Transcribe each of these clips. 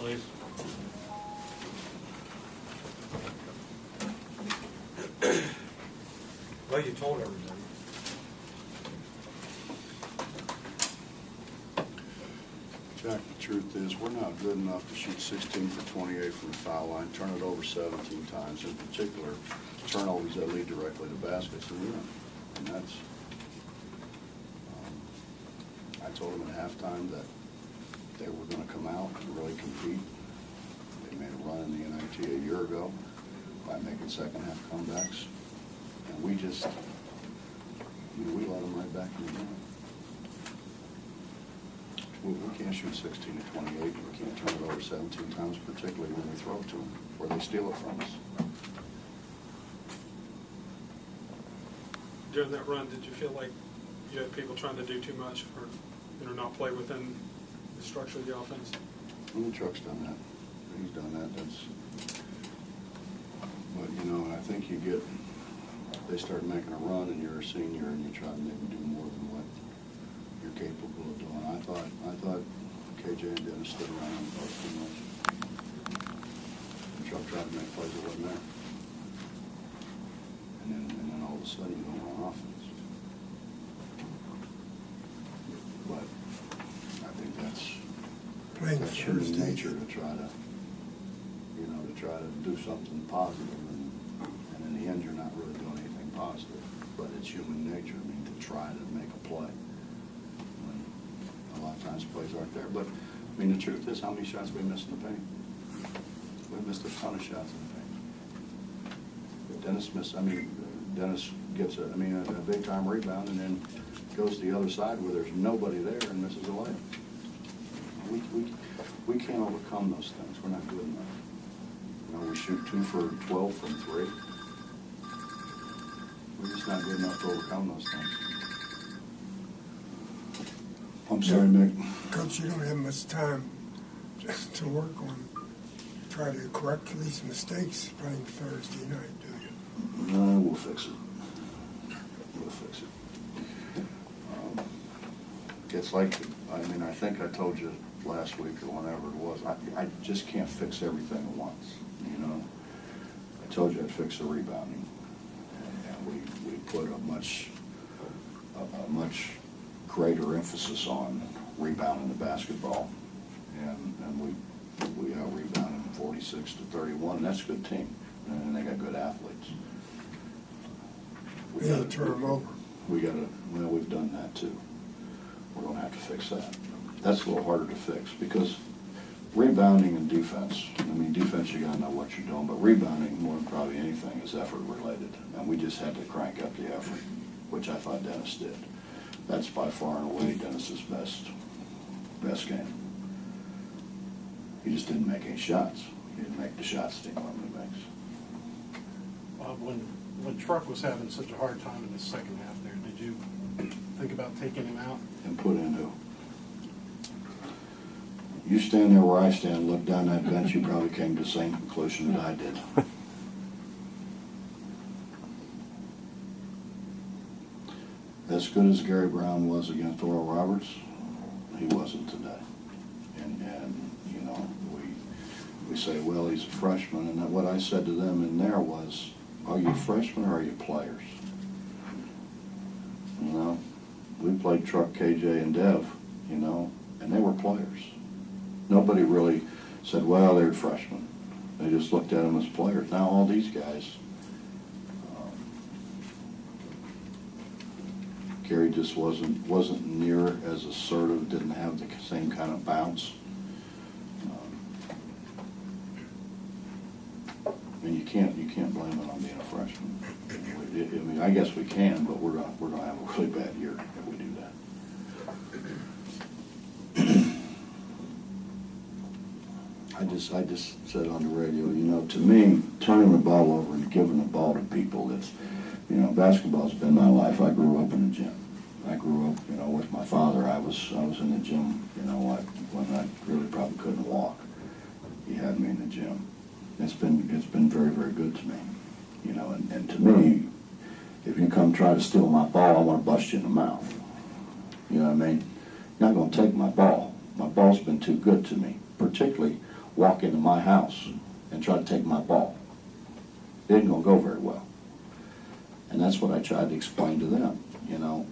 please. Well, you told everybody. Jack, the truth is, we're not good enough to shoot 16 for 28 from the foul line, turn it over 17 times, in particular, turnovers that lead directly to baskets, and that's, I told them at halftime that they were going to come out and really compete. They made a run in the NIT a year ago by making second half comebacks, and we just, we let them right back in the game. We can't shoot 16 to 28. We can't turn it over 17 times, particularly when we throw it to them, or they steal it from us. During that run, did you feel like you had people trying to do too much or not play within the structure of the offense? Well, the truck's done that. He's done that. But, I think they start making a run and you're a senior and you try to maybe do more than what you're capable of doing. I thought KJ and Dennis stood around and both too much. The truck tried to make plays that wasn't there. And then all of a sudden you go on offense. But I think that's human nature to try to, do something positive, and in the end you're not really doing anything positive. But it's human nature, to try to make a play. When a lot of times plays aren't there. But the truth is, how many shots we missed in the paint? We missed a ton of shots in the paint. Dennis gets a big time rebound and then goes to the other side where there's nobody there and misses a layup. We can't overcome those things. We're not good enough. We shoot 2 for 12 from 3. We're just not good enough to overcome those things. I'm sorry, Mick. Coach, you don't have much time just to work on, try to correct these mistakes playing Thursday night, do you? No, we'll fix it. It's like, I think I told you last week or whenever it was, I just can't fix everything at once, I told you I'd fix the rebounding, and we put a much greater emphasis on rebounding the basketball, and we out-rebounded 46 to 31, and that's a good team, and they got good athletes. We got to turn them over. We've done that too. We're going to have to fix that. That's a little harder to fix because rebounding and defense, defense you got to know what you're doing, but rebounding more than probably anything is effort related. And we just had to crank up the effort, which I thought Dennis did. That's by far and away Dennis's best game. He just didn't make any shots. He didn't make the shots that he normally makes. When Truck was having such a hard time in the second half there, did you think about taking him out? And put in who? You stand there where I stand, look down that bench, you probably came to the same conclusion that I did. As good as Gary Brown was against Oral Roberts, he wasn't today. And we say, well, he's a freshman, and what I said to them in there was, are you freshmen or are you players? We played Truck, KJ, and Dev, and they were players. Nobody really said, well, they're freshmen. They just looked at them as players. Now all these guys, Gary just wasn't near as assertive, didn't have the same kind of bounce. And you can't blame it on being a freshman. I guess we can, but we're gonna have a really bad year if we do that. I just said on the radio, to me, turning the ball over and giving the ball to people, that's, basketball's been my life. I grew up in the gym. I grew up, with my father. I was in the gym, when I really probably couldn't walk. He had me in the gym. It's been very, very good to me, and to me, if you come try to steal my ball, I want to bust you in the mouth. You know what I mean? You're not going to take my ball. My ball's been too good to me, particularly walk into my house and try to take my ball. It ain't gonna go very well. And that's what I tried to explain to them, you know.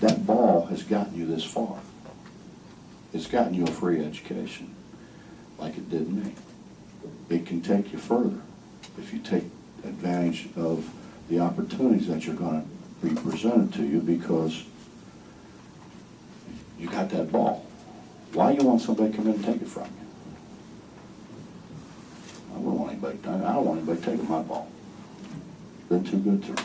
That ball has gotten you this far. It's gotten you a free education, like it did me. It can take you further if you take advantage of the opportunities that you're going to be presented to you because you got that ball. Why you want somebody to come in and take it from you? I don't want anybody taking my ball. Been too good to me.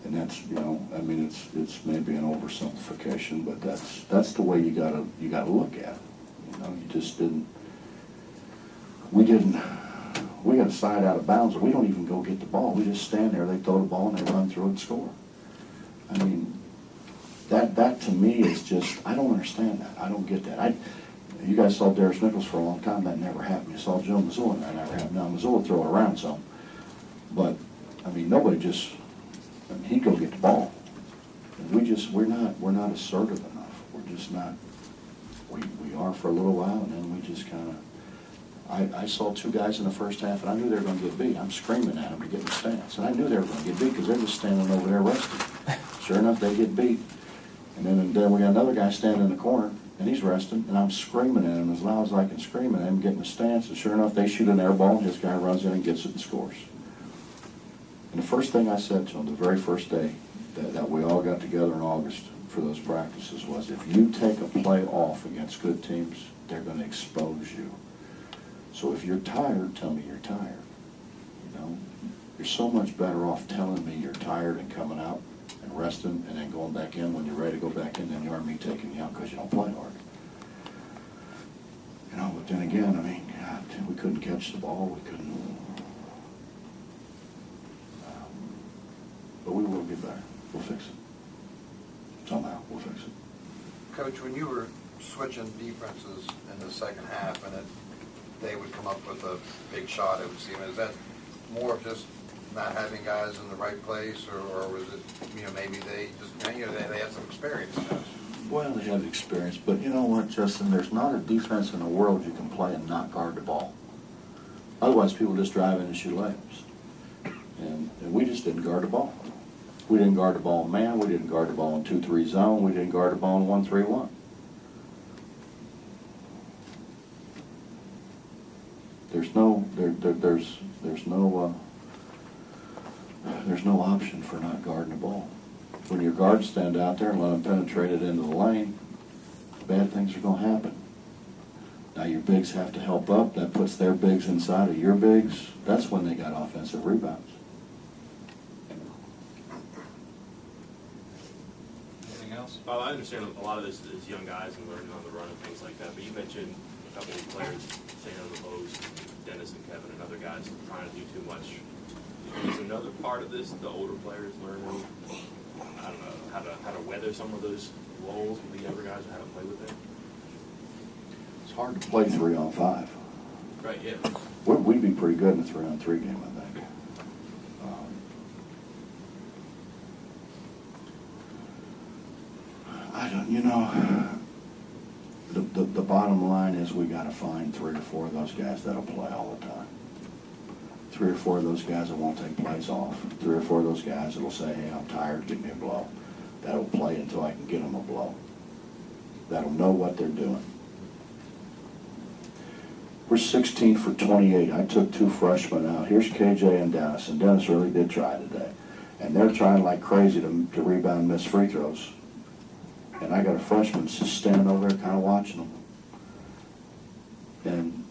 And that's, you know, I mean, it's maybe an oversimplification, but that's the way you gotta look at it. You know, you just we got a side out of bounds, and we don't even go get the ball. We just stand there, they throw the ball, and they run through it and score. I mean, that to me is just, I don't understand that. I don't get that. You guys saw Darius Nichols for a long time, that never happened. You saw Joe Missoula, and that never happened. Now, Missoula throw it around some, but, I mean, he'd go get the ball. And we're not assertive enough. We're just not, we are for a little while, and then we just kind of, I saw two guys in the first half, and I knew they were going to get beat. I'm screaming at them to get in the stance. And I knew they were going to get beat because they're just standing over there resting. Sure enough, they get beat. And then we got another guy standing in the corner, and he's resting, and I'm screaming at him as loud as I can scream at him, getting the stance. And sure enough, they shoot an air ball, and his guy runs in and gets it and scores. And the first thing I said to him the very first day that we all got together in August for those practices was, if you take a play off against good teams, they're going to expose you. So if you're tired, tell me you're tired. You know, you're so much better off telling me you're tired and coming out and resting and then going back in when you're ready to go back in than you are me taking you out because you don't play hard. You know, but then again, I mean, God, we couldn't catch the ball. We couldn't. But we will get better. We'll fix it. Somehow, we'll fix it. Coach, when you were switching defenses in the second half and they would come up with a big shot, it would seem, is that more of just not having guys in the right place, or was it, you know, maybe they just, you know, they had some experience? Well, they have experience, but you know what, Justin, there's not a defense in the world you can play and not guard the ball. Otherwise, people just drive in and shoot layups. And we just didn't guard the ball. We didn't guard the ball in man. We didn't guard the ball in 2-3 zone. We didn't guard the ball in 1-3-1. There's no option for not guarding the ball. When your guards stand out there and let them penetrate it into the lane, bad things are going to happen. Now your bigs have to help up. That puts their bigs inside of your bigs. That's when they got offensive rebounds. Bob, I understand a lot of this is young guys and learning on the run and things like that, but you mentioned a couple of players, say on the Lowe's, Dennis and Kevin and other guys trying to do too much. Is another part of this the older players learning, I don't know, how to weather some of those lulls with the younger guys and how to play with them? It's hard to play 3-on-5. Right, yeah. We'd be pretty good in a 3-on-3 game, I think. You know, the bottom line is we got to find 3 or 4 of those guys that'll play all the time. 3 or 4 of those guys that won't take plays off. 3 or 4 of those guys that'll say, hey, I'm tired, give me a blow. That'll play until I can get them a blow. That'll know what they're doing. We're 16 for 28. I took 2 freshmen out. Here's KJ and Dennis really did try today. And they're trying like crazy to rebound and miss free throws. And I got a freshman just standing over there kind of watching them. And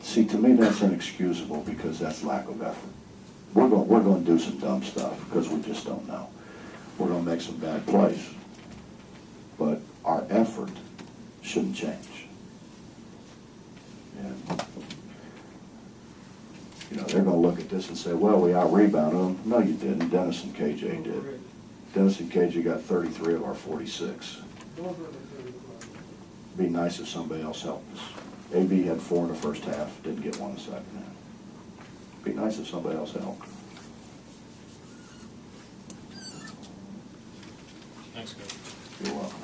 see, to me that's inexcusable because that's lack of effort. We're going to do some dumb stuff because we just don't know. We're going to make some bad plays. But our effort shouldn't change. And, you know, they're going to look at this and say, well, we out-rebounded them. No, you didn't. Dennis and KJ did. Dennis and KJ got 33 of our 46. It'd be nice if somebody else helped us. AB had 4 in the first half, didn't get 1 in the second half. It'd be nice if somebody else helped. Thanks, Coach. You're welcome.